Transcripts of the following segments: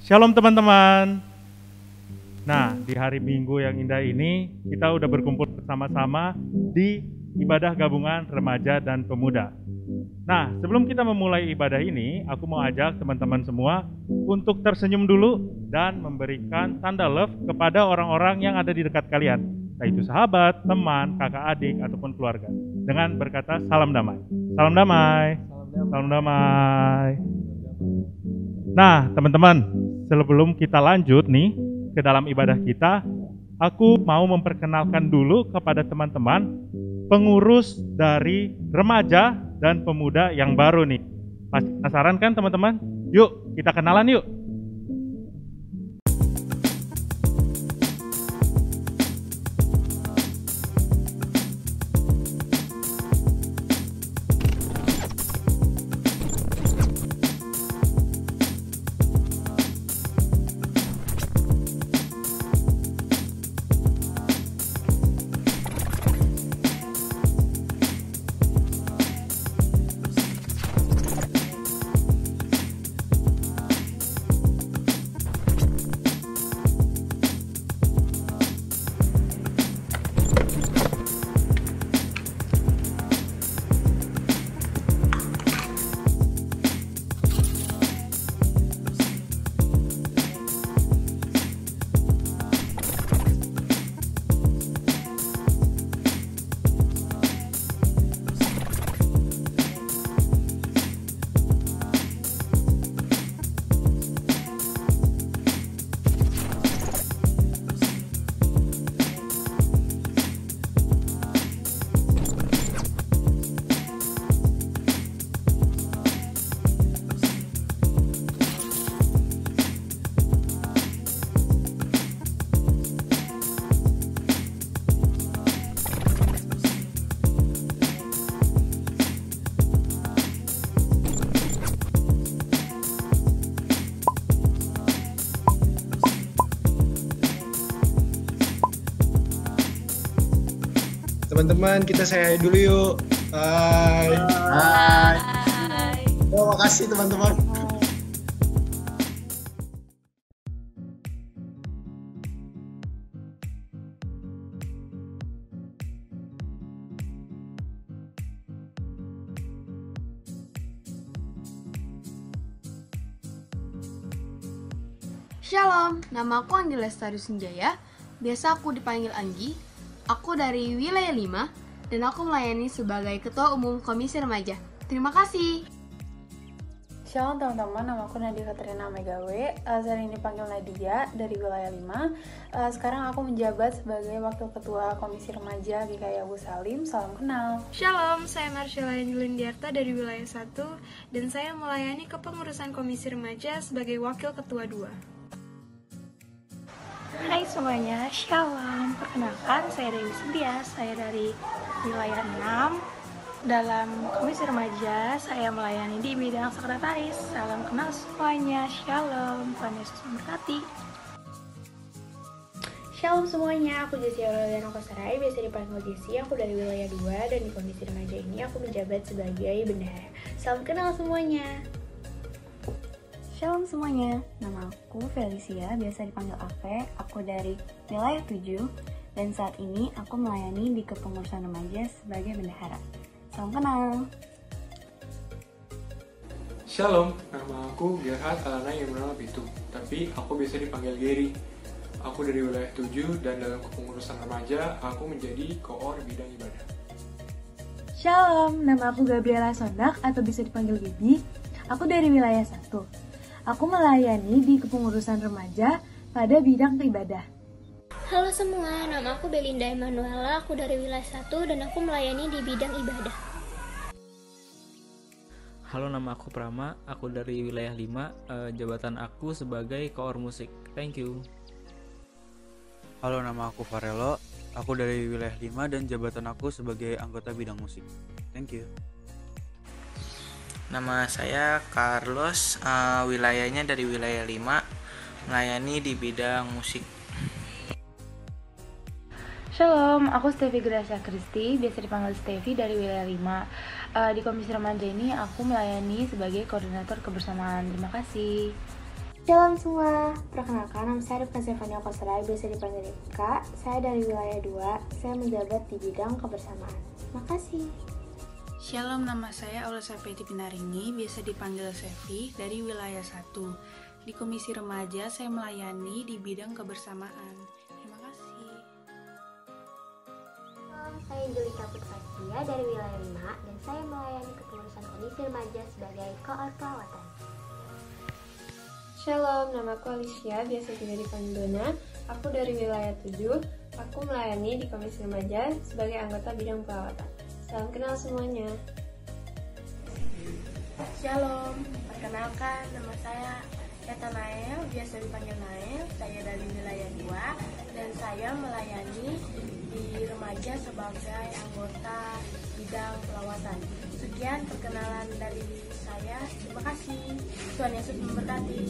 Shalom teman-teman. Nah, di hari Minggu yang indah ini, kita udah berkumpul bersama-sama di ibadah gabungan remaja dan pemuda. Nah, sebelum kita memulai ibadah ini, aku mau ajak teman-teman semua untuk tersenyum dulu dan memberikan tanda love kepada orang-orang yang ada di dekat kalian, yaitu sahabat, teman, kakak adik, ataupun keluarga, dengan berkata salam damai. Salam damai. Salam damai. Nah, teman-teman, sebelum kita lanjut nih ke dalam ibadah kita, aku mau memperkenalkan dulu kepada teman-teman pengurus dari remaja dan pemuda yang baru nih. Pasti penasaran kan teman-teman? Yuk, kita kenalan yuk. Teman-teman, kita say dulu yuk. Hai. Hai. Oh, makasih teman-teman. Shalom, nama aku Anggi Lestari Sunjaya. Biasa aku dipanggil Anggi. Aku dari wilayah 5 dan aku melayani sebagai Ketua Umum Komisi Remaja. Terima kasih. Shalom teman-teman, nama aku Nadia Katrina Megawe. Sering dipanggil Nadia dari wilayah 5. Sekarang aku menjabat sebagai Wakil Ketua Komisi Remaja GKI Abu Salim. Salam kenal. Shalom, saya Marcella Yulindiarta dari wilayah 1 dan saya melayani kepengurusan Komisi Remaja sebagai Wakil Ketua 2. Hai semuanya, Shalom. Perkenalkan, saya Dewi Sedia. Saya dari wilayah 6. Dalam Komisi Remaja, saya melayani di bidang sekretaris. Salam kenal semuanya. Shalom. Tuhan Yesus memberkati. Shalom semuanya, aku Jessi Aureliana Kosarai, biasa dipanggil Jessi. Aku dari wilayah 2 dan di Komisi Remaja ini aku menjabat sebagai bendahara. Salam kenal semuanya. Shalom semuanya, nama aku Felicia, biasa dipanggil Ave. Aku dari wilayah 7 dan saat ini aku melayani di kepengurusan remaja sebagai bendahara. Salam kenal. Shalom, nama aku Gerhard Alana Imran Bitu, tapi aku biasa dipanggil Gary. Aku dari wilayah 7 dan dalam kepengurusan remaja aku menjadi koor bidang ibadah. Shalom, nama aku Gabriela Sondak atau bisa dipanggil Gaby. Aku dari wilayah 1. Aku melayani di kepengurusan remaja pada bidang ibadah. Halo semua, nama aku Belinda Emanuela, aku dari wilayah 1 dan aku melayani di bidang ibadah. Halo, nama aku Prama, aku dari wilayah 5, jabatan aku sebagai koor musik. Thank you. Halo, nama aku Farelo, aku dari wilayah 5 dan jabatan aku sebagai anggota bidang musik. Thank you. Nama saya Carlos, wilayahnya dari wilayah 5, melayani di bidang musik. Shalom, aku Stevi Gracia Kristi, biasa dipanggil Stevi dari wilayah 5. Di Komisi Remaja ini aku melayani sebagai koordinator kebersamaan. Terima kasih. Shalom semua, perkenalkan nama saya Rifka Zevania Koserai, biasa dipanggil Rifka. Saya dari wilayah 2, saya menjabat di bidang kebersamaan. Makasih. Shalom, nama saya Aula Safeti Pinarini, biasa dipanggil Sevi, dari wilayah 1. Di Komisi Remaja, saya melayani di bidang kebersamaan. Terima kasih. Saya Angelika Putfastia dari wilayah 5 dan saya melayani kepengurusan Komisi Remaja sebagai koor perawatan. Shalom, namaku Alicia, biasa juga dipanggil Dona. Aku dari wilayah 7. Aku melayani di Komisi Remaja sebagai anggota bidang perawatan. Salam kenal semuanya. Shalom, perkenalkan nama saya Yata Nael, biasa dipanggil Nael. Saya dari wilayah 2 dan saya melayani di remaja sebagai anggota bidang perawatan. Sekian perkenalan dari saya. Terima kasih. Tuhan Yesus memberkati.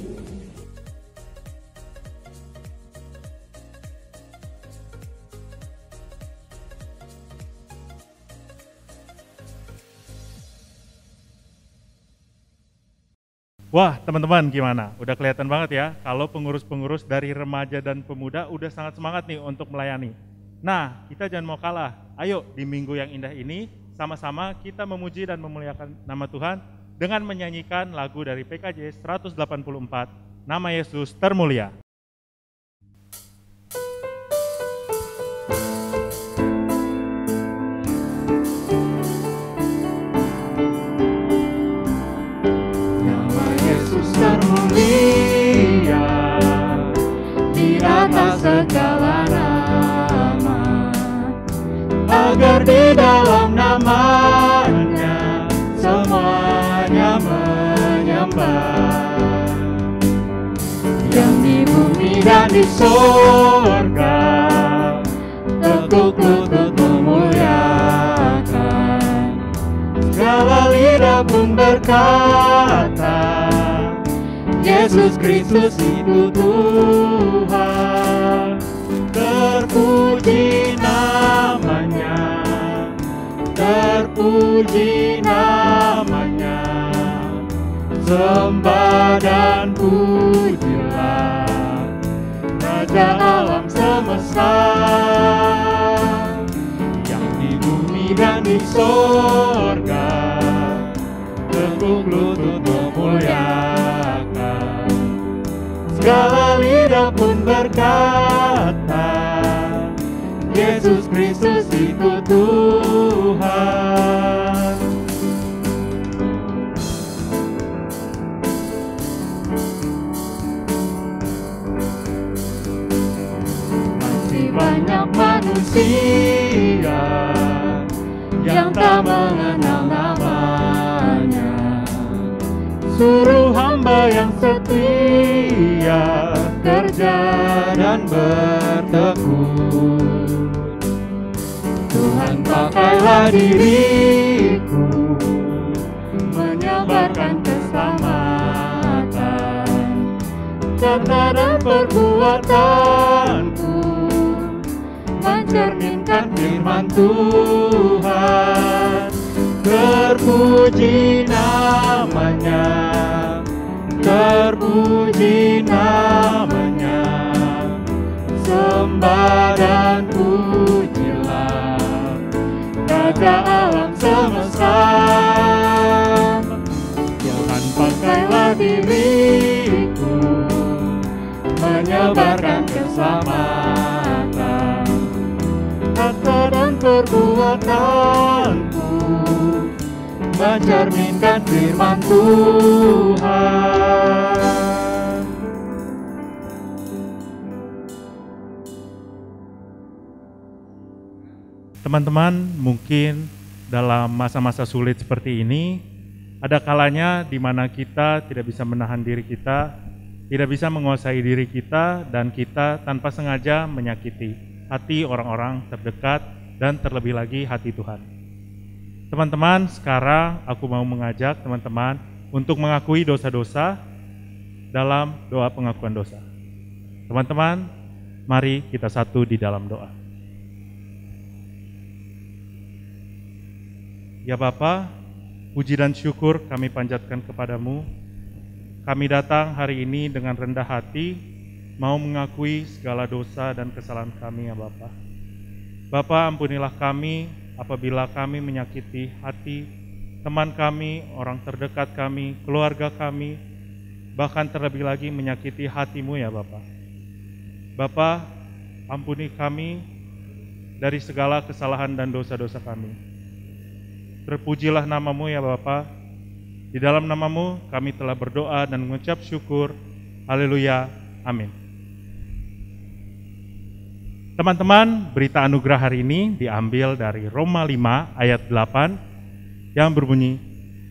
Wah, teman-teman gimana? Udah kelihatan banget ya kalau pengurus-pengurus dari remaja dan pemuda udah sangat semangat nih untuk melayani. Nah, kita jangan mau kalah. Ayo di minggu yang indah ini sama-sama kita memuji dan memuliakan nama Tuhan dengan menyanyikan lagu dari PKJ 184, Nama Yesus Termulia. Termulia di atas segala nama, agar di dalam namanya semuanya menyembah. Yang di bumi dan di sorga tekuk lutut memuliakan, segala lidah pun berkata Yesus Kristus itu Tuhan. Terpuji namanya, terpuji namanya. Sembah dan pujilah Raja alam semesta, yang di bumi dan di sorga tekuk lutut memuliakan, segala lidah pun berkata Yesus Kristus itu Tuhan. Masih banyak manusia yang tak mengenal namanya. Suruh hamba yang setia kerja dan bertekun. Tuhan pakailah diriku menyebarkan keselamatan, kata dan perbuatanku mencerminkan firman Tuhan. Terpuji namanya, terpuji namanya. Sembah dan pujilah Raja alam semesta. Tuhan pakailah diriku menyebarkan keselamatan, kata dan perbuatanku mencerminkan firman Tuhan. Teman-teman, mungkin dalam masa-masa sulit seperti ini, ada kalanya di mana kita tidak bisa menahan diri kita, tidak bisa menguasai diri kita, dan kita tanpa sengaja menyakiti hati orang-orang terdekat dan terlebih lagi hati Tuhan. Teman-teman, sekarang aku mau mengajak teman-teman untuk mengakui dosa-dosa dalam doa pengakuan dosa. Teman-teman, mari kita satu di dalam doa. Ya Bapa, puji dan syukur kami panjatkan kepadamu kami datang hari ini dengan rendah hati, mau mengakui segala dosa dan kesalahan kami ya Bapa. Bapa, ampunilah kami apabila kami menyakiti hati teman kami, orang terdekat kami, keluarga kami, bahkan terlebih lagi menyakiti hati-Mu ya Bapa. Bapa, ampuni kami dari segala kesalahan dan dosa-dosa kami. Terpujilah nama-Mu ya Bapa. Di dalam nama-Mu kami telah berdoa dan mengucap syukur. Haleluya. Amin. Teman-teman, berita anugerah hari ini diambil dari Roma 5 ayat 8 yang berbunyi,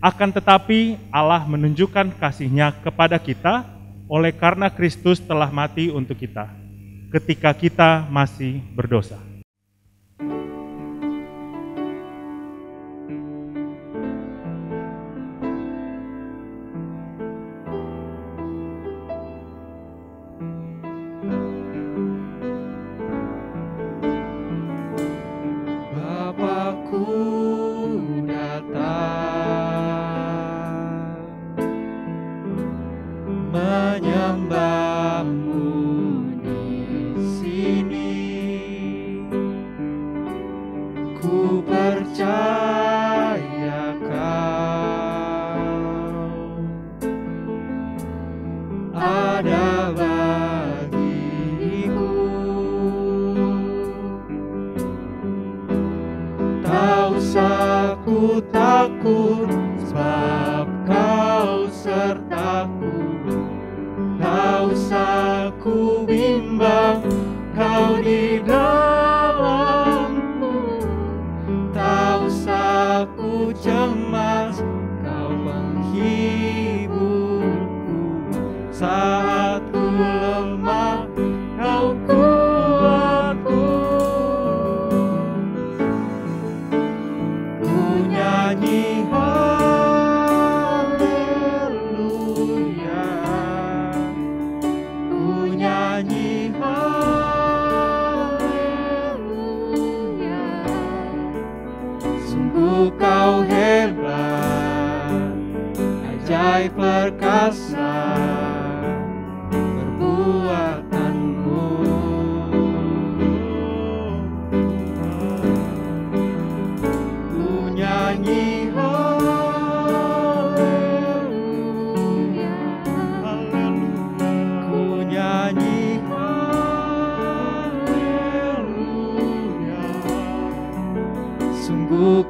akan tetapi Allah menunjukkan kasih-Nya kepada kita oleh karena Kristus telah mati untuk kita, ketika kita masih berdosa.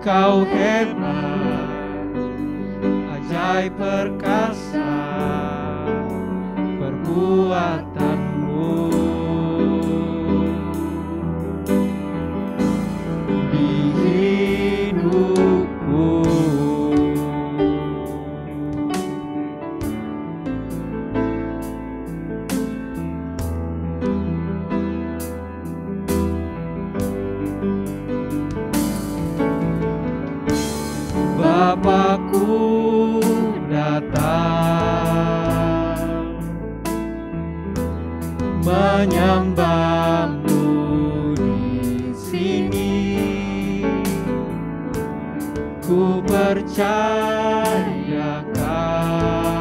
Kau hebat, ajaib perkasa perbuatanmu di hidupku. Bapakku datang menyembah-Mu di sini. Ku percaya Kau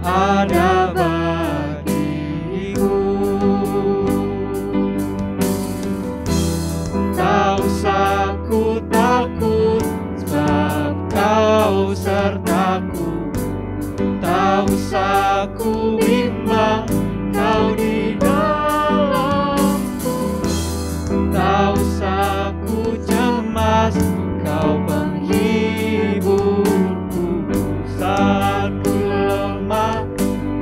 ada bagiku. Tak usah ku takut, sebab Kau sertaku. Tak usah ku bimbang, Kau di dalamku. Tak usah ku cemas, Kau penghiburku. Saat ku lemah,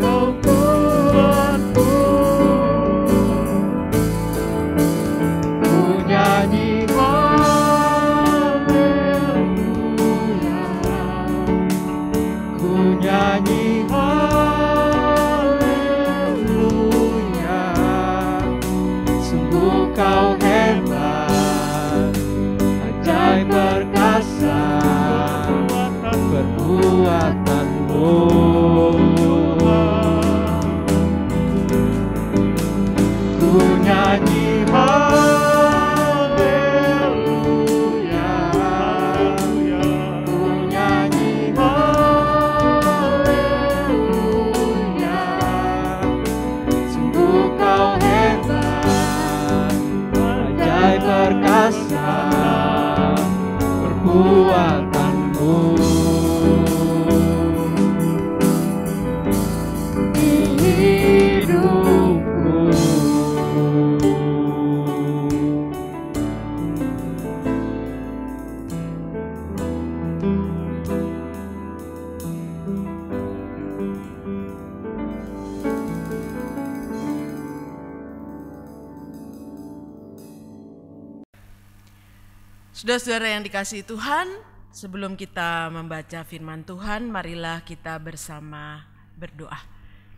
Kau kuatku. Ku nyanyi haleluya, ku nyanyi haleluya. Saudara-saudara yang dikasihi Tuhan, sebelum kita membaca firman Tuhan, marilah kita bersama berdoa.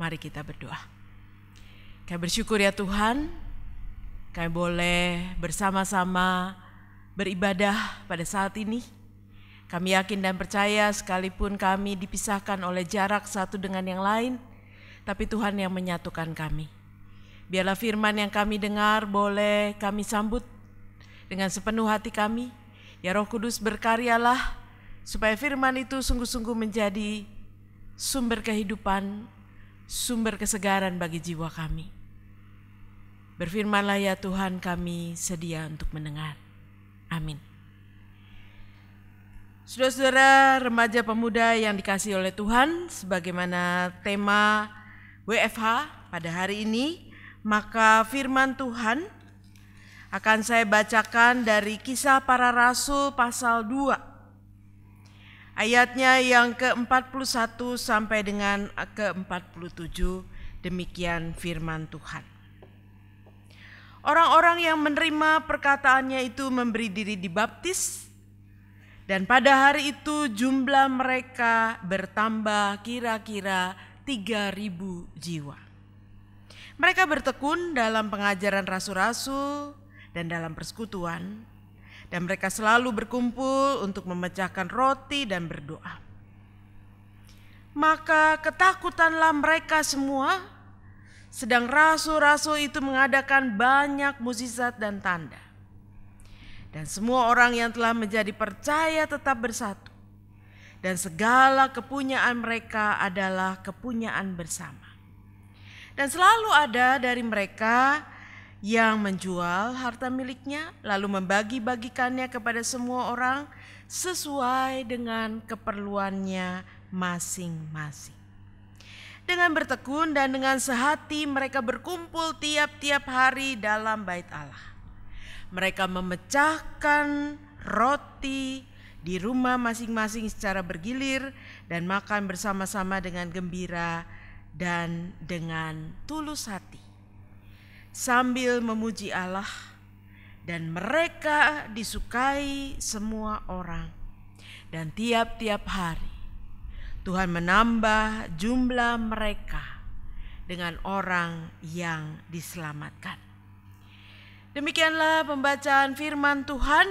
Mari kita berdoa. Kami bersyukur ya Tuhan, kami boleh bersama-sama beribadah pada saat ini. Kami yakin dan percaya sekalipun kami dipisahkan oleh jarak satu dengan yang lain, tapi Tuhan yang menyatukan kami. Biarlah firman yang kami dengar boleh kami sambut dengan sepenuh hati kami. Ya Roh Kudus, berkaryalah supaya firman itu sungguh-sungguh menjadi sumber kehidupan, sumber kesegaran bagi jiwa kami. Berfirmanlah ya Tuhan, kami sedia untuk mendengar. Amin. Saudara-saudara remaja pemuda yang dikasihi oleh Tuhan, sebagaimana tema WFH pada hari ini, maka firman Tuhan akan saya bacakan dari Kisah Para Rasul pasal 2. Ayatnya yang ke-41 sampai dengan ke-47, demikian firman Tuhan. Orang-orang yang menerima perkataannya itu memberi diri dibaptis, dan pada hari itu jumlah mereka bertambah kira-kira 3.000 jiwa. Mereka bertekun dalam pengajaran rasul-rasul dan dalam persekutuan, dan mereka selalu berkumpul untuk memecahkan roti dan berdoa. Maka ketakutanlah mereka semua, sedang rasul-rasul itu mengadakan banyak mukjizat dan tanda. Dan semua orang yang telah menjadi percaya tetap bersatu, dan segala kepunyaan mereka adalah kepunyaan bersama. Dan selalu ada dari mereka yang menjual harta miliknya, lalu membagi-bagikannya kepada semua orang sesuai dengan keperluannya masing-masing. Dengan bertekun dan dengan sehati mereka berkumpul tiap-tiap hari dalam bait Allah. Mereka memecahkan roti di rumah masing-masing secara bergilir dan makan bersama-sama dengan gembira dan dengan tulus hati, sambil memuji Allah, dan mereka disukai semua orang. Dan tiap-tiap hari Tuhan menambah jumlah mereka dengan orang yang diselamatkan. Demikianlah pembacaan firman Tuhan.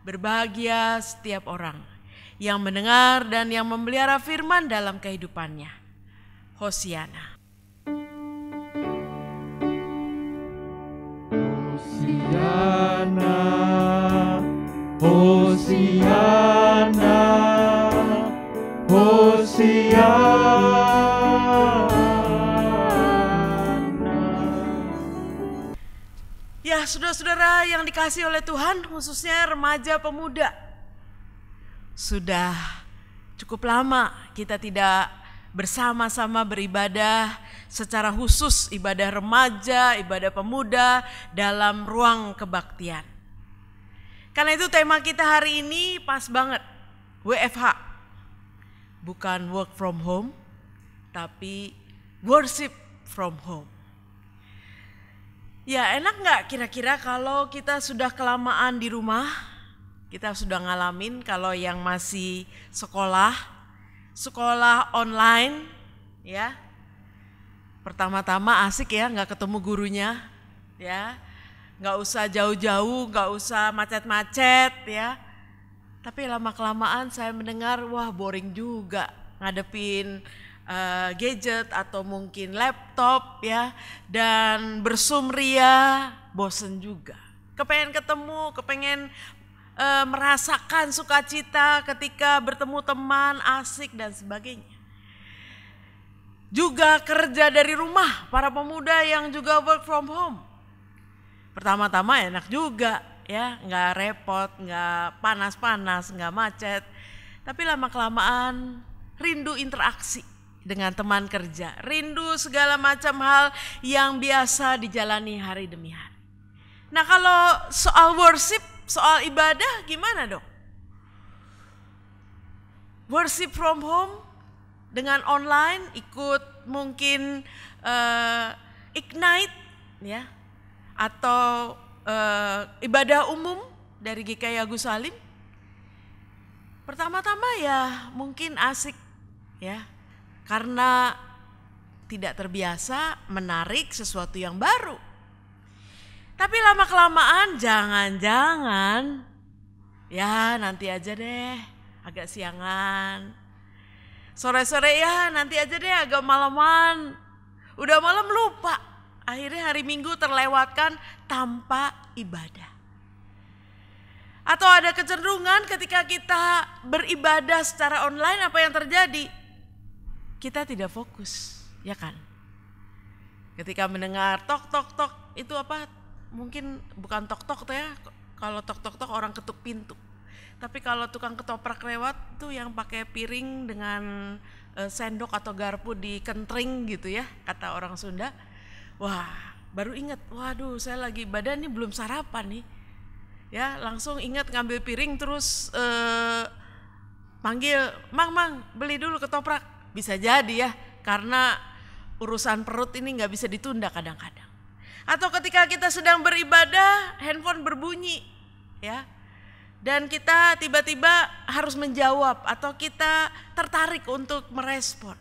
Berbahagia setiap orang yang mendengar dan yang memelihara firman dalam kehidupannya. Hosiana. Hosiana, Hosiana, Hosiana. Ya, saudara-saudara yang dikasihi oleh Tuhan, khususnya remaja pemuda. Sudah cukup lama kita tidak bersama-sama beribadah secara khusus, ibadah remaja, ibadah pemuda dalam ruang kebaktian. Karena itu tema kita hari ini pas banget, WFH. Bukan work from home, tapi worship from home. Ya, enak nggak kira-kira kalau kita sudah kelamaan di rumah, kita sudah ngalamin kalau yang masih sekolah online, ya. Pertama-tama asik ya, nggak ketemu gurunya, ya. Nggak usah jauh-jauh, nggak usah macet-macet, ya. Tapi lama-kelamaan saya mendengar, wah boring juga ngadepin gadget atau mungkin laptop, ya, dan bersumria, bosen juga. Kepengen ketemu, kepengen merasakan sukacita ketika bertemu teman, asik dan sebagainya. Juga kerja dari rumah, para pemuda yang juga work from home. Pertama-tama enak juga, ya, nggak repot, nggak panas-panas, nggak macet. Tapi lama-kelamaan rindu interaksi dengan teman kerja, rindu segala macam hal yang biasa dijalani hari demi hari. Nah, kalau soal worship, soal ibadah gimana dong? Worship from home dengan online, ikut mungkin Ignite, ya, atau ibadah umum dari GKI Agus Salim? Pertama-tama ya mungkin asik ya, karena tidak terbiasa menarik sesuatu yang baru. Tapi lama-kelamaan jangan-jangan ya nanti aja deh, agak siangan. Sore-sore ya nanti aja deh, agak malaman. Udah malam lupa. Akhirnya hari Minggu terlewatkan tanpa ibadah. Atau ada kecenderungan ketika kita beribadah secara online, apa yang terjadi? Kita tidak fokus, ya kan? Ketika mendengar tok tok tok, itu apa? Mungkin bukan tok tok ya. Kalau tok tok tok orang ketuk pintu. Tapi kalau tukang ketoprak lewat tuh yang pakai piring dengan sendok atau garpu dikentring gitu ya, kata orang Sunda. Wah, baru ingat, waduh saya lagi ibadah nih belum sarapan nih. Ya, langsung ingat ngambil piring terus panggil, "Mang, beli dulu ketoprak." Bisa jadi ya, karena urusan perut ini nggak bisa ditunda kadang-kadang. Atau ketika kita sedang beribadah, handphone berbunyi, ya, dan kita tiba-tiba harus menjawab atau kita tertarik untuk merespon.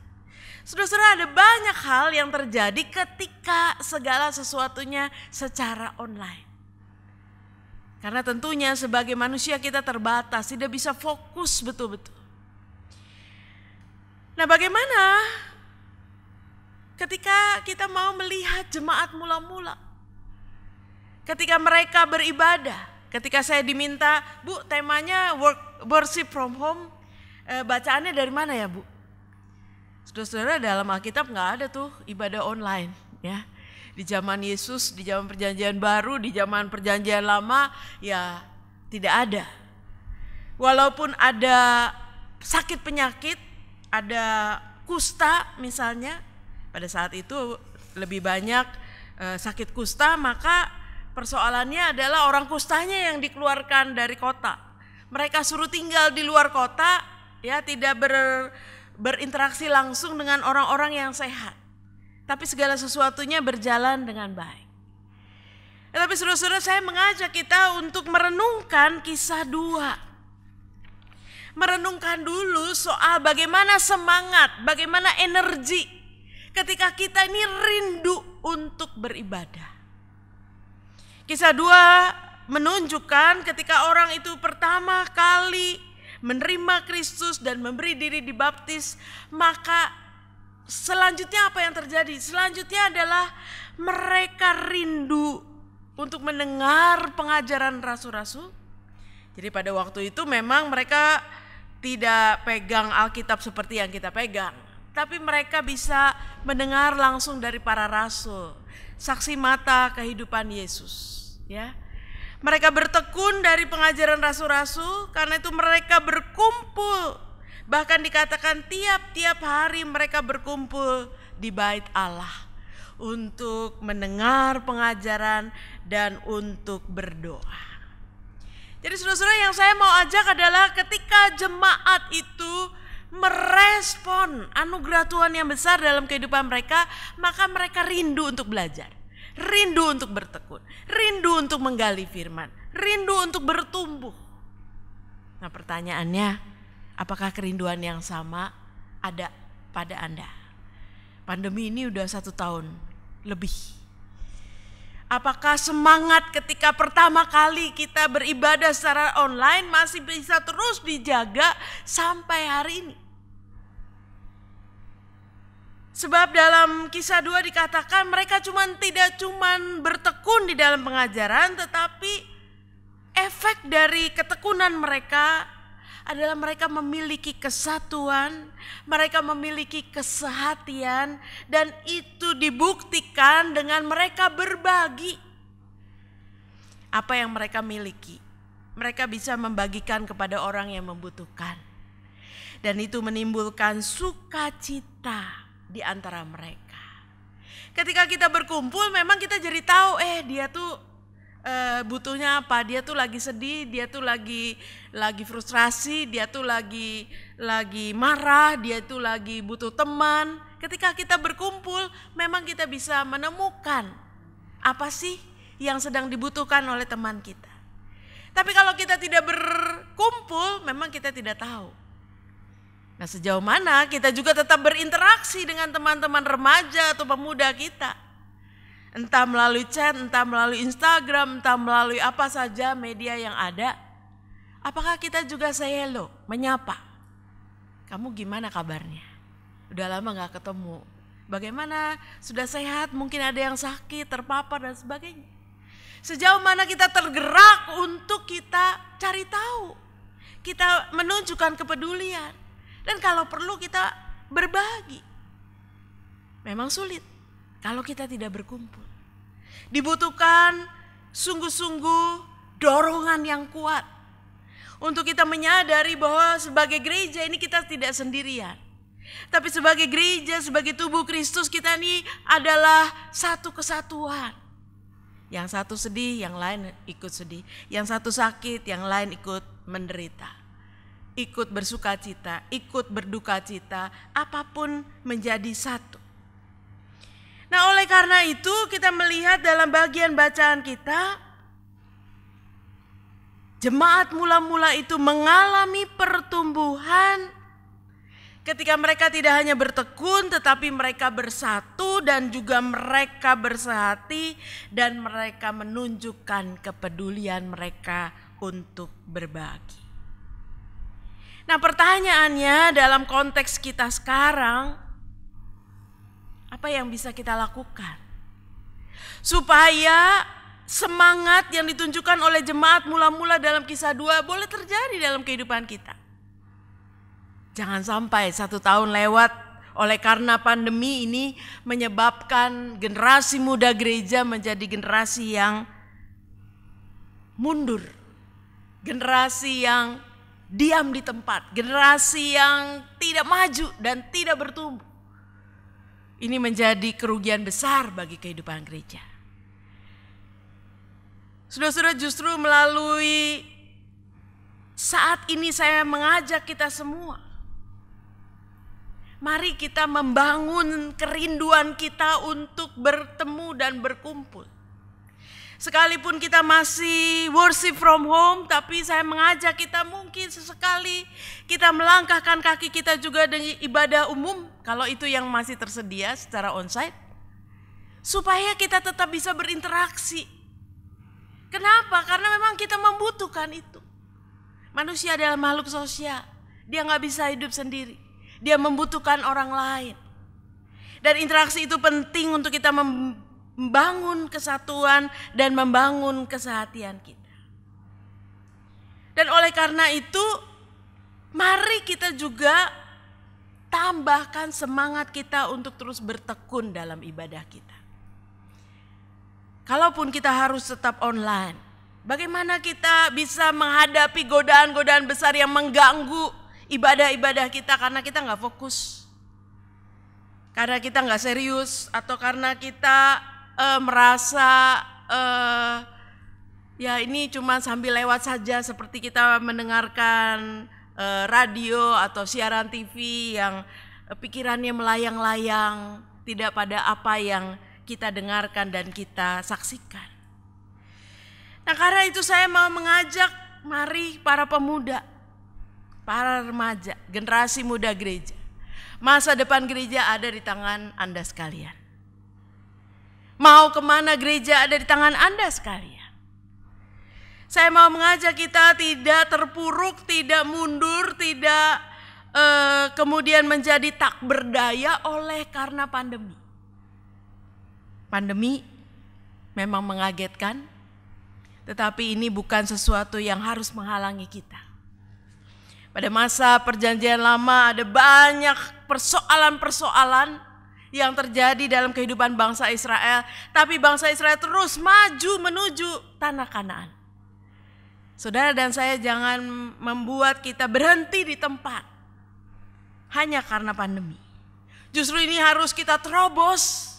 Saudara-saudara, ada banyak hal yang terjadi ketika segala sesuatunya secara online. Karena tentunya sebagai manusia kita terbatas, tidak bisa fokus betul-betul. Nah, bagaimana ketika kita mau melihat jemaat mula-mula? Ketika mereka beribadah, ketika saya diminta, "Bu, temanya worship from home, bacaannya dari mana ya, Bu?" Saudara-saudara, dalam Alkitab nggak ada tuh ibadah online, ya. Di zaman Yesus, di zaman perjanjian baru, di zaman perjanjian lama, ya tidak ada. Walaupun ada sakit penyakit, ada kusta misalnya, pada saat itu lebih banyak sakit kusta, maka persoalannya adalah orang kustanya yang dikeluarkan dari kota. Mereka suruh tinggal di luar kota, ya, tidak berinteraksi langsung dengan orang-orang yang sehat. Tapi segala sesuatunya berjalan dengan baik. Tapi saudara-saudara, saya mengajak kita untuk merenungkan kisah 2. Merenungkan dulu soal bagaimana semangat, bagaimana energi ketika kita ini rindu untuk beribadah. Kisah 2 menunjukkan ketika orang itu pertama kali menerima Kristus dan memberi diri dibaptis, maka selanjutnya apa yang terjadi? Selanjutnya adalah mereka rindu untuk mendengar pengajaran rasul-rasul. Jadi pada waktu itu memang mereka tidak pegang Alkitab seperti yang kita pegang, tapi mereka bisa mendengar langsung dari para rasul, saksi mata kehidupan Yesus, ya. Mereka bertekun dari pengajaran rasul-rasul, karena itu mereka berkumpul. Bahkan dikatakan tiap-tiap hari mereka berkumpul di bait Allah untuk mendengar pengajaran dan untuk berdoa. Jadi saudara-saudara, yang saya mau ajak adalah ketika jemaat itu merespon anugerah Tuhan yang besar dalam kehidupan mereka, maka mereka rindu untuk belajar, rindu untuk bertekun, rindu untuk menggali firman, rindu untuk bertumbuh. Nah, pertanyaannya, apakah kerinduan yang sama ada pada Anda? Pandemi ini udah 1 tahun lebih. Apakah semangat ketika pertama kali kita beribadah secara online masih bisa terus dijaga sampai hari ini? Sebab dalam kisah 2 dikatakan mereka tidak cuma bertekun di dalam pengajaran, tetapi efek dari ketekunan mereka adalah mereka memiliki kesatuan, mereka memiliki kesehatian, dan itu dibuktikan dengan mereka berbagi apa yang mereka miliki. Mereka bisa membagikan kepada orang yang membutuhkan, dan itu menimbulkan sukacita di antara mereka. Ketika kita berkumpul, memang kita jadi tahu, dia tuh butuhnya apa, dia tuh lagi sedih, dia tuh lagi frustrasi, dia tuh lagi marah, dia tuh lagi butuh teman. Ketika kita berkumpul, memang kita bisa menemukan apa sih yang sedang dibutuhkan oleh teman kita. Tapi kalau kita tidak berkumpul, memang kita tidak tahu. Nah, sejauh mana kita juga tetap berinteraksi dengan teman-teman remaja atau pemuda kita. Entah melalui chat, entah melalui Instagram, entah melalui apa saja media yang ada. Apakah kita juga say hello, menyapa? Kamu gimana kabarnya? Udah lama gak ketemu. Bagaimana? Sudah sehat? Mungkin ada yang sakit, terpapar dan sebagainya. Sejauh mana kita tergerak untuk kita cari tahu. Kita menunjukkan kepedulian. Dan kalau perlu kita berbagi. Memang sulit kalau kita tidak berkumpul. Dibutuhkan sungguh-sungguh dorongan yang kuat. Untuk kita menyadari bahwa sebagai gereja ini kita tidak sendirian. Tapi sebagai gereja, sebagai tubuh Kristus kita ini adalah satu kesatuan. Yang satu sedih, yang lain ikut sedih. Yang satu sakit, yang lain ikut menderita. Ikut bersuka cita, ikut berduka cita, apapun menjadi satu. Nah, oleh karena itu kita melihat dalam bagian bacaan kita, jemaat mula-mula itu mengalami pertumbuhan ketika mereka tidak hanya bertekun tetapi mereka bersatu dan juga mereka bersehati dan mereka menunjukkan kepedulian mereka untuk berbagi. Nah, pertanyaannya dalam konteks kita sekarang, apa yang bisa kita lakukan supaya semangat yang ditunjukkan oleh jemaat mula-mula dalam Kisah 2 boleh terjadi dalam kehidupan kita? Jangan sampai 1 tahun lewat oleh karena pandemi ini menyebabkan generasi muda gereja menjadi generasi yang mundur. Generasi yang diam di tempat, generasi yang tidak maju dan tidak bertumbuh. Ini menjadi kerugian besar bagi kehidupan gereja. Saudara-saudara, justru melalui saat ini saya mengajak kita semua. Mari kita membangun kerinduan kita untuk bertemu dan berkumpul. Sekalipun kita masih worship from home, tapi saya mengajak kita mungkin sesekali kita melangkahkan kaki kita juga dengan ibadah umum, kalau itu yang masih tersedia secara onsite, supaya kita tetap bisa berinteraksi. Kenapa? Karena memang kita membutuhkan itu. Manusia adalah makhluk sosial, dia gak bisa hidup sendiri. Dia membutuhkan orang lain. Dan interaksi itu penting untuk kita membangun kesatuan dan membangun kesehatian kita. Dan oleh karena itu, mari kita juga tambahkan semangat kita untuk terus bertekun dalam ibadah kita. Kalaupun kita harus tetap online, bagaimana kita bisa menghadapi godaan-godaan besar yang mengganggu ibadah-ibadah kita karena kita nggak fokus, karena kita nggak serius, atau karena kita merasa ya ini cuma sambil lewat saja, seperti kita mendengarkan radio atau siaran TV yang pikirannya melayang-layang, tidak pada apa yang kita dengarkan dan kita saksikan. Nah, karena itu saya mau mengajak, mari para pemuda, para remaja, generasi muda gereja. Masa depan gereja ada di tangan Anda sekalian. Mau kemana gereja ada di tangan Anda sekalian. Saya mau mengajak kita tidak terpuruk, tidak mundur, tidak kemudian menjadi tak berdaya oleh karena pandemi. Pandemi memang mengagetkan, tetapi ini bukan sesuatu yang harus menghalangi kita. Pada masa perjanjian lama ada banyak persoalan-persoalan yang terjadi dalam kehidupan bangsa Israel. Tapi bangsa Israel terus maju menuju tanah Kanaan. Saudara dan saya jangan membuat kita berhenti di tempat hanya karena pandemi. Justru ini harus kita terobos.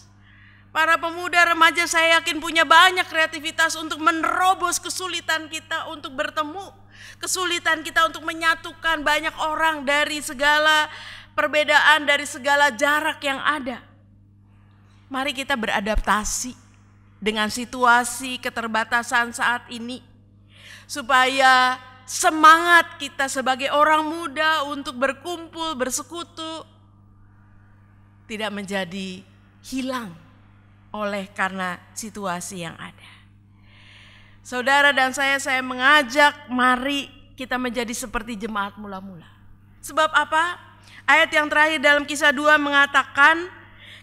Para pemuda remaja saya yakin punya banyak kreativitas untuk menerobos kesulitan kita untuk bertemu. Kesulitan kita untuk menyatukan banyak orang dari segala perbedaan, dari segala jarak yang ada. Mari kita beradaptasi dengan situasi keterbatasan saat ini. supaya semangat kita sebagai orang muda untuk berkumpul, bersekutu tidak menjadi hilang oleh karena situasi yang ada. Saudara dan saya mengajak, mari kita menjadi seperti jemaat mula-mula. Sebab apa? Ayat yang terakhir dalam Kisah 2 mengatakan,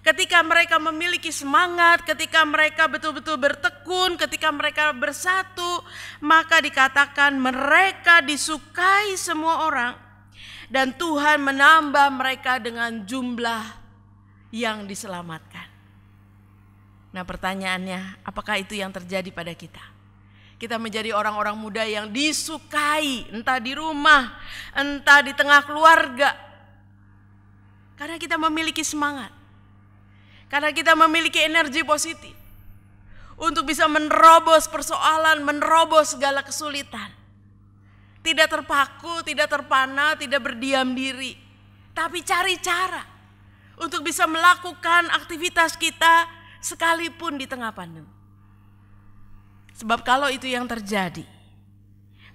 ketika mereka memiliki semangat, ketika mereka betul-betul bertekun, ketika mereka bersatu, maka dikatakan mereka disukai semua orang dan Tuhan menambah mereka dengan jumlah yang diselamatkan. Nah, pertanyaannya, apakah itu yang terjadi pada kita? Kita menjadi orang-orang muda yang disukai, entah di rumah, entah di tengah keluarga. Karena kita memiliki semangat. Karena kita memiliki energi positif untuk bisa menerobos persoalan, menerobos segala kesulitan. Tidak terpaku, tidak terpana, tidak berdiam diri. Tapi cari cara untuk bisa melakukan aktivitas kita sekalipun di tengah pandemi. Sebab kalau itu yang terjadi,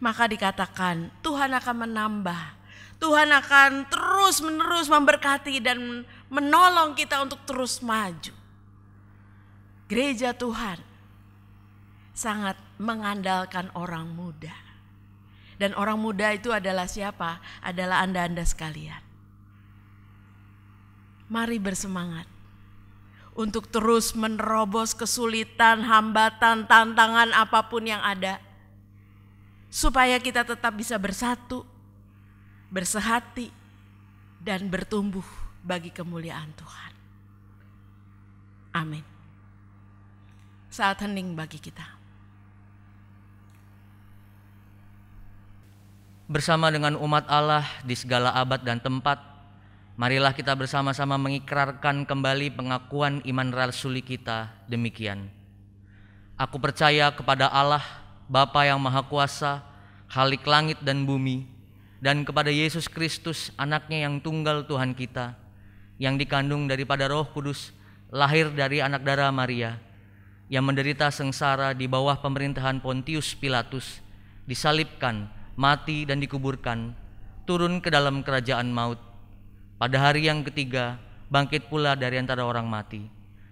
maka dikatakan Tuhan akan menambah. Tuhan akan terus-menerus memberkati dan menolong kita untuk terus maju. Gereja Tuhan sangat mengandalkan orang muda. Dan orang muda itu adalah siapa? Adalah Anda-Anda sekalian. Mari bersemangat untuk terus menerobos kesulitan, hambatan, tantangan apapun yang ada. Supaya kita tetap bisa bersatu, bersehati, dan bertumbuh bagi kemuliaan Tuhan. Amin. Saat hening bagi kita. Bersama dengan umat Allah di segala abad dan tempat, marilah kita bersama-sama mengikrarkan kembali pengakuan iman rasuli kita demikian. Aku percaya kepada Allah, Bapa yang Maha Kuasa, Khalik langit dan bumi, dan kepada Yesus Kristus, anaknya yang tunggal Tuhan kita, yang dikandung daripada Roh Kudus, lahir dari anak darah Maria, yang menderita sengsara di bawah pemerintahan Pontius Pilatus, disalibkan, mati dan dikuburkan, turun ke dalam kerajaan maut. Pada hari yang ketiga, bangkit pula dari antara orang mati,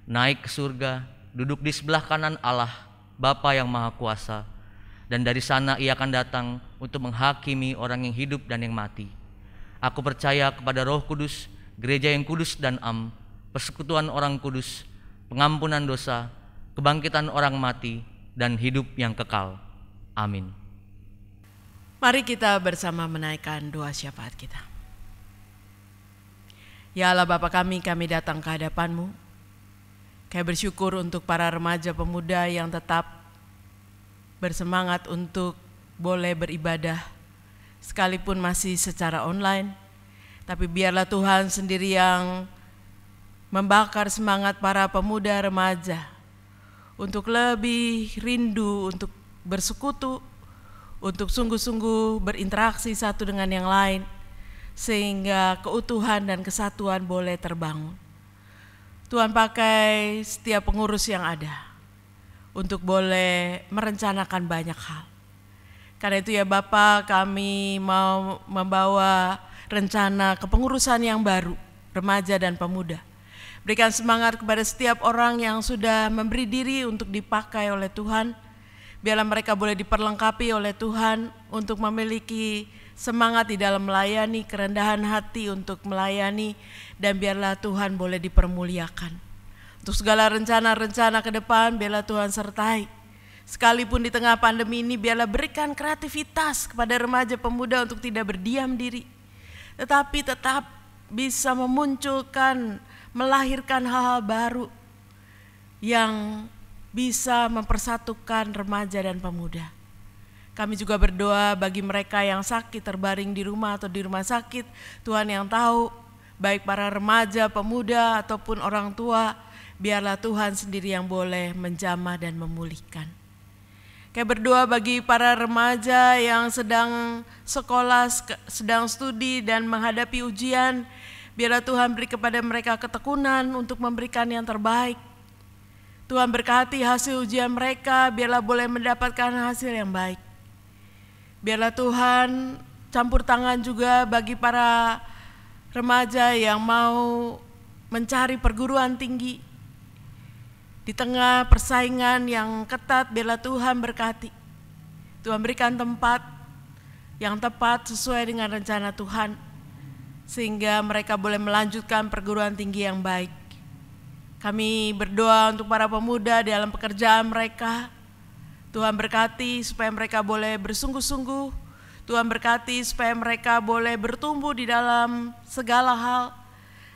naik ke surga, duduk di sebelah kanan Allah, Bapa yang Maha Kuasa, dan dari sana ia akan datang untuk menghakimi orang yang hidup dan yang mati. Aku percaya kepada Roh Kudus, gereja yang kudus dan am, persekutuan orang kudus, pengampunan dosa, kebangkitan orang mati, dan hidup yang kekal. Amin. Mari kita bersama menaikkan doa syafaat kita. Ya Allah Bapa kami datang ke hadapan-Mu. Kami bersyukur untuk para remaja pemuda yang tetap bersemangat untuk boleh beribadah sekalipun masih secara online. Tapi biarlah Tuhan sendiri yang membakar semangat para pemuda remaja untuk lebih rindu untuk bersekutu, untuk sungguh-sungguh berinteraksi satu dengan yang lain, sehingga keutuhan dan kesatuan boleh terbangun. Tuhan pakai setiap pengurus yang ada untuk boleh merencanakan banyak hal. Karena itu ya Bapa, kami mau membawa rencana kepengurusan yang baru, remaja dan pemuda. Berikan semangat kepada setiap orang yang sudah memberi diri untuk dipakai oleh Tuhan. Biarlah mereka boleh diperlengkapi oleh Tuhan untuk memiliki semangat di dalam melayani, kerendahan hati untuk melayani, dan biarlah Tuhan boleh dipermuliakan. Untuk segala rencana-rencana ke depan, biarlah Tuhan sertai. Sekalipun di tengah pandemi ini, biarlah berikan kreativitas kepada remaja pemuda untuk tidak berdiam diri, tetapi tetap bisa memunculkan, melahirkan hal-hal baru yang bisa mempersatukan remaja dan pemuda. Kami juga berdoa bagi mereka yang sakit terbaring di rumah atau di rumah sakit. Tuhan yang tahu, baik para remaja, pemuda ataupun orang tua, biarlah Tuhan sendiri yang boleh menjamah dan memulihkan. Kami berdoa bagi para remaja yang sedang sekolah, sedang studi dan menghadapi ujian. Biarlah Tuhan beri kepada mereka ketekunan untuk memberikan yang terbaik. Tuhan berkati hasil ujian mereka, biarlah boleh mendapatkan hasil yang baik. Biarlah Tuhan campur tangan juga bagi para remaja yang mau mencari perguruan tinggi. Di tengah persaingan yang ketat, biarlah Tuhan berkati. Tuhan berikan tempat yang tepat sesuai dengan rencana Tuhan, sehingga mereka boleh melanjutkan perguruan tinggi yang baik. Kami berdoa untuk para pemuda dalam pekerjaan mereka. Tuhan berkati supaya mereka boleh bersungguh-sungguh. Tuhan berkati supaya mereka boleh bertumbuh di dalam segala hal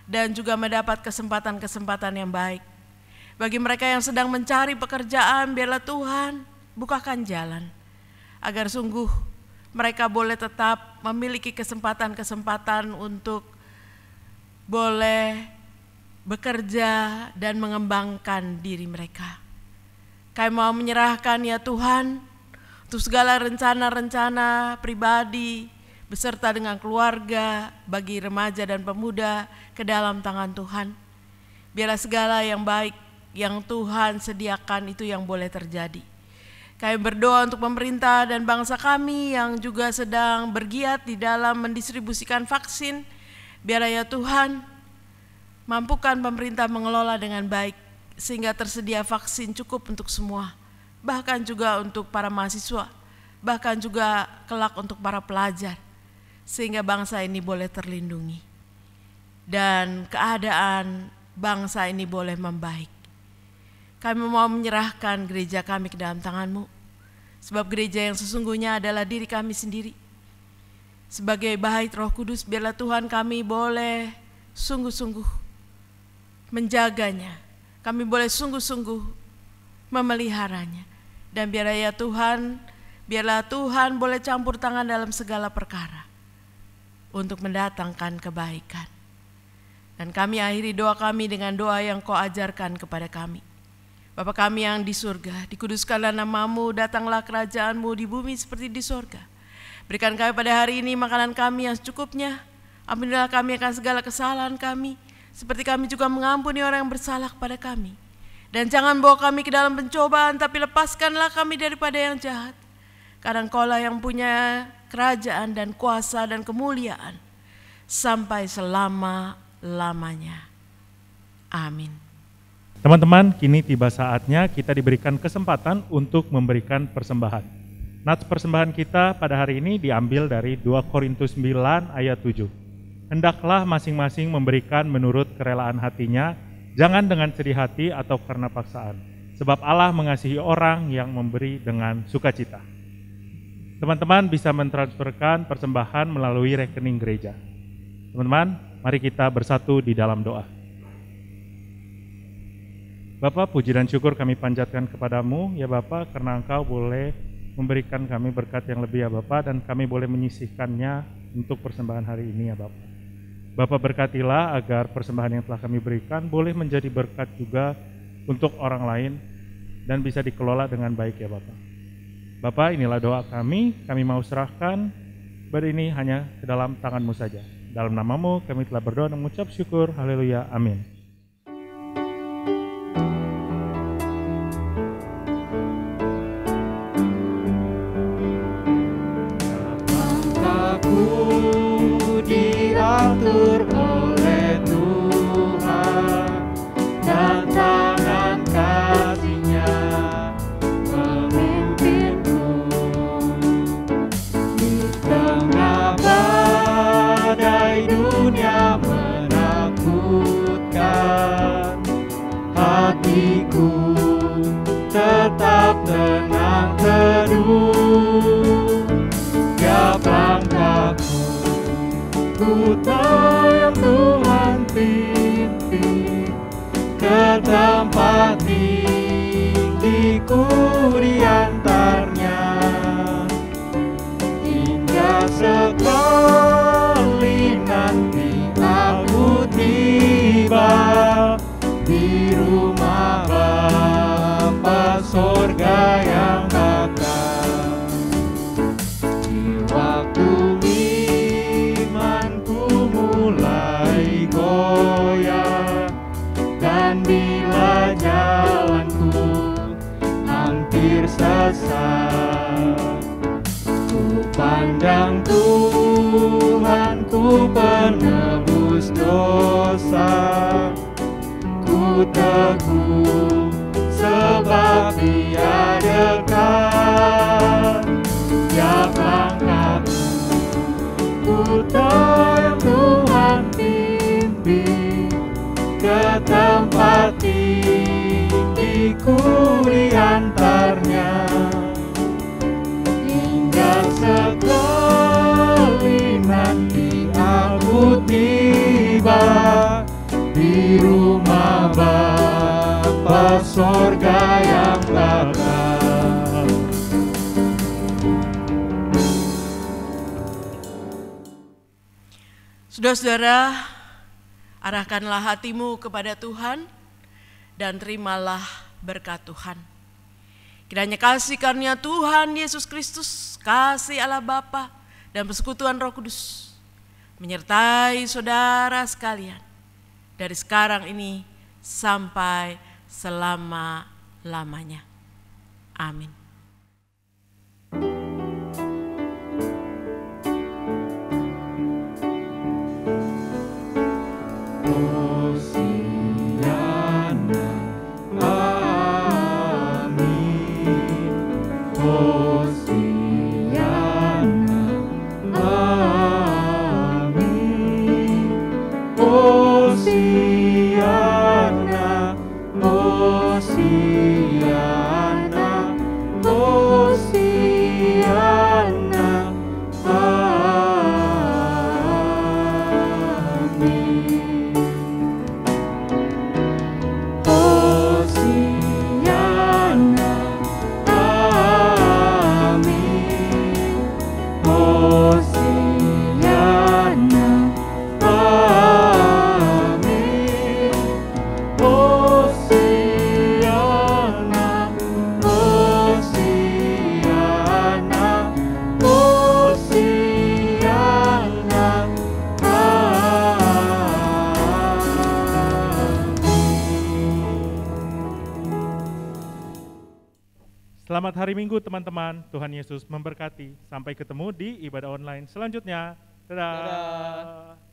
dan juga mendapat kesempatan-kesempatan yang baik. Bagi mereka yang sedang mencari pekerjaan, biarlah Tuhan bukakan jalan agar sungguh mereka boleh tetap memiliki kesempatan-kesempatan untuk boleh bekerja dan mengembangkan diri mereka. Kami mau menyerahkan ya Tuhan untuk segala rencana-rencana pribadi beserta dengan keluarga bagi remaja dan pemuda ke dalam tangan Tuhan. Biarlah segala yang baik yang Tuhan sediakan itu yang boleh terjadi. Kami berdoa untuk pemerintah dan bangsa kami yang juga sedang bergiat di dalam mendistribusikan vaksin. Biarlah ya Tuhan, mampukan pemerintah mengelola dengan baik sehingga tersedia vaksin cukup untuk semua. Bahkan juga untuk para mahasiswa, bahkan juga kelak untuk para pelajar. Sehingga bangsa ini boleh terlindungi. Dan keadaan bangsa ini boleh membaik. Kami mau menyerahkan gereja kami ke dalam tangan-Mu. Sebab gereja yang sesungguhnya adalah diri kami sendiri. Sebagai bait Roh Kudus, biarlah Tuhan kami boleh sungguh-sungguh menjaganya. Kami boleh sungguh-sungguh memeliharanya. Dan biarlah ya Tuhan, biarlah Tuhan boleh campur tangan dalam segala perkara untuk mendatangkan kebaikan. Dan kami akhiri doa kami dengan doa yang Kau ajarkan kepada kami. Bapa kami yang di surga, dikuduskanlah nama-Mu, datanglah kerajaan-Mu di bumi seperti di surga. Berikan kami pada hari ini makanan kami yang secukupnya. Ampunilah kami akan segala kesalahan kami, seperti kami juga mengampuni orang yang bersalah kepada kami. Dan jangan bawa kami ke dalam pencobaan, tapi lepaskanlah kami daripada yang jahat. Karena Engkau-lah yang punya kerajaan dan kuasa dan kemuliaan sampai selama-lamanya. Amin. Teman-teman, kini tiba saatnya kita diberikan kesempatan untuk memberikan persembahan. Nats persembahan kita pada hari ini diambil dari 2 Korintus 9 ayat 7. Hendaklah masing-masing memberikan menurut kerelaan hatinya, jangan dengan sedih hati atau karena paksaan. Sebab Allah mengasihi orang yang memberi dengan sukacita. Teman-teman bisa mentransferkan persembahan melalui rekening gereja. Teman-teman, mari kita bersatu di dalam doa. Bapa, puji dan syukur kami panjatkan kepadamu, ya Bapa, karena Engkau boleh memberikan kami berkat yang lebih ya Bapa, dan kami boleh menyisihkannya untuk persembahan hari ini ya Bapa. Bapa, berkatilah agar persembahan yang telah kami berikan boleh menjadi berkat juga untuk orang lain dan bisa dikelola dengan baik ya Bapa. Bapa, inilah doa kami mau serahkan ibadah ini hanya ke dalam tangan-Mu saja. Dalam nama-Mu kami telah berdoa dan mengucap syukur, haleluya, amin. Diatur oleh Tuhan dan tangan kasih-Nya memimpinmu di tengah badai dunia menakutkan. Hatiku tetap tenang teduh, tiap langkahku ku tahu yang Tuhan pimpin ke tempat tinggi-Ku diantarnya, hingga sekali nanti aku tiba di rumah Bapa sorga yang bakal. Di waktu mulai goyah dan bila jalanku hampir sesat, ku Pandang Tuhanku penebus dosa, ku teguh sebab Dia dekat. Tiap langkahku ku tahu Tuhan pimpin ke tempat tinggi, ku diantarnya. Sekali nanti aku tiba di rumah Bapa sorga yang bakal. Saudara-saudara, arahkanlah hatimu kepada Tuhan dan terimalah berkat Tuhan. Kiranya kasih karunia Tuhan Yesus Kristus, kasih Allah Bapa dan persekutuan Roh Kudus menyertai saudara sekalian dari sekarang ini sampai selama-lamanya. Amin. Selamat hari Minggu teman-teman, Tuhan Yesus memberkati. Sampai ketemu di ibadah online selanjutnya. Dadah.